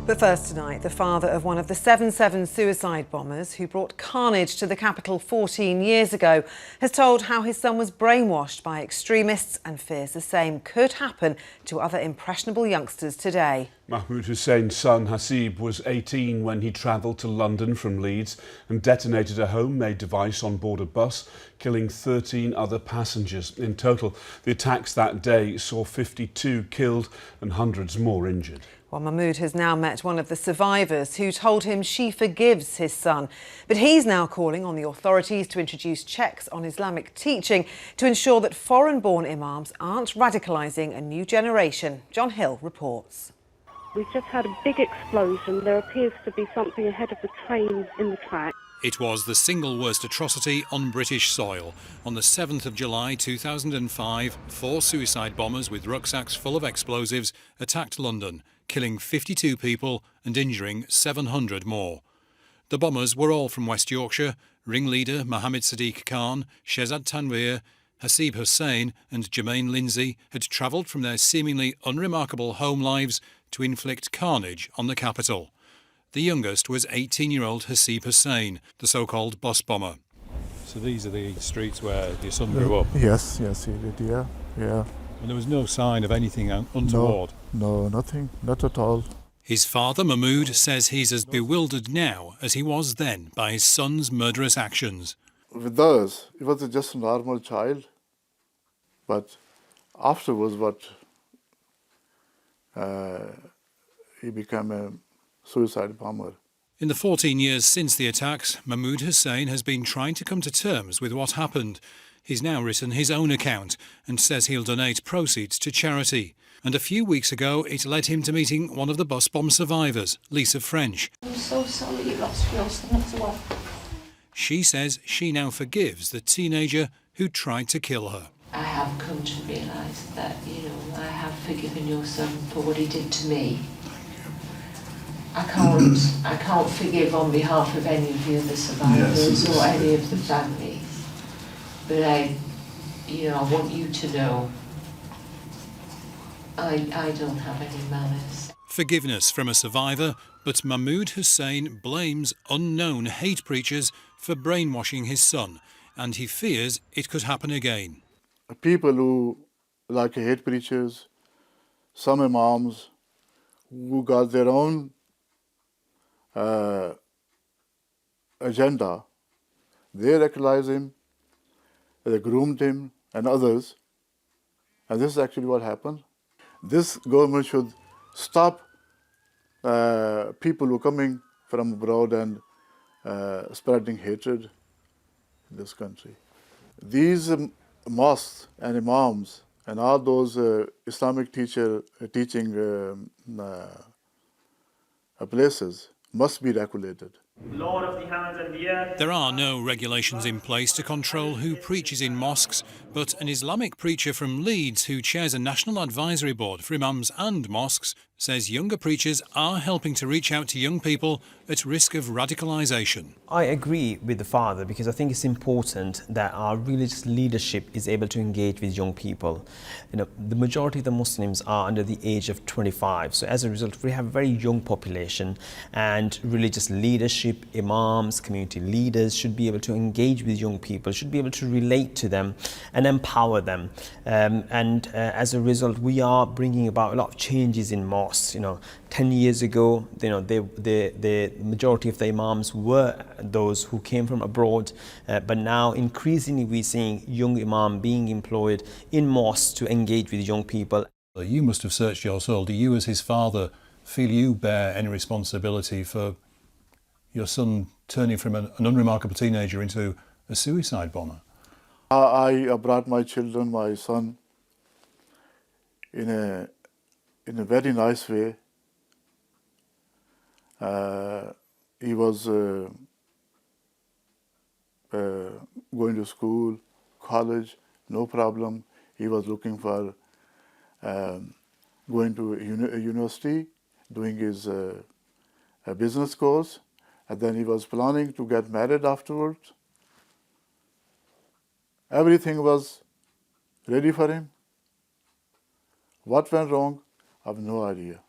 But first tonight, the father of one of the 7/7 suicide bombers who brought carnage to the capital 14 years ago has told how his son was brainwashed by extremists and fears the same could happen to other impressionable youngsters today. Mahmoud Hussein's son Hasib was 18 when he travelled to London from Leeds and detonated a homemade device on board a bus, killing 13 other passengers. In total, the attacks that day saw 52 killed and hundreds more injured. Well, Mahmoud has now met one of the survivors who told him she forgives his son. But he's now calling on the authorities to introduce checks on Islamic teaching to ensure that foreign-born imams aren't radicalising a new generation. John Hill reports. We've just had a big explosion. There appears to be something ahead of the train in the track. It was the single worst atrocity on British soil. On the 7th of July 2005, 4 suicide bombers with rucksacks full of explosives attacked London, killing 52 people and injuring 700 more. The bombers were all from West Yorkshire. Ringleader Mohammed Sadiq Khan, Shehzad Tanveer, Hasib Hussain and Jermaine Lindsay had travelled from their seemingly unremarkable home lives to inflict carnage on the capital. The youngest was 18-year-old Hasib Hussain, the so-called bus bomber. So these are the streets where your son grew up? Yes, he did, yeah. And there was no sign of anything untoward? No, nothing, not at all. His father, Mahmoud, says he's as bewildered now as he was then by his son's murderous actions. With us, he was just a normal child, but afterwards he became a suicide bomber. In the 14 years since the attacks, Mahmoud Hussain has been trying to come to terms with what happened. He's now written his own account and says he'll donate proceeds to charity. And a few weeks ago, it led him to meeting one of the bus bomb survivors, Lisa French. I'm so sorry you lost your son as well. She says she now forgives the teenager who tried to kill her. I have come to realise that, I have forgiven your son for what he did to me. I can't forgive on behalf of any of the other survivors or any of the families. But I want you to know I don't have any malice. Forgiveness from a survivor, but Mahmoud Hussain blames unknown hate preachers for brainwashing his son, and he fears it could happen again. People who like hate preachers, some imams who got their own agenda, they radicalize him, they groomed him and others, and this is actually what happened. This government should stop people who are coming from abroad and spreading hatred in this country. These mosques and imams and all those Islamic teaching places must be regulated. Lord of the heavens and the earth. There are no regulations in place to control who preaches in mosques, but an Islamic preacher from Leeds who chairs a national advisory board for imams and mosques says younger preachers are helping to reach out to young people at risk of radicalisation. I agree with the father because I think it's important that our religious leadership is able to engage with young people. The majority of the Muslims are under the age of 25, so as a result we have a very young population, and religious leadership, imams, community leaders should be able to engage with young people, should be able to relate to them and empower them. As a result, we are bringing about a lot of changes in mosques. 10 years ago, the majority of the imams were those who came from abroad, but now increasingly we're seeing young imam being employed in mosques to engage with young people. You must have searched your soul. Do you, as his father, feel you bear any responsibility for your son turning from an unremarkable teenager into a suicide bomber? I brought my children, my son, in a very nice way. He was going to school, college, no problem. He was looking for going to a university, doing his business course, and then he was planning to get married afterwards. Everything was ready for him. What went wrong? I have no idea.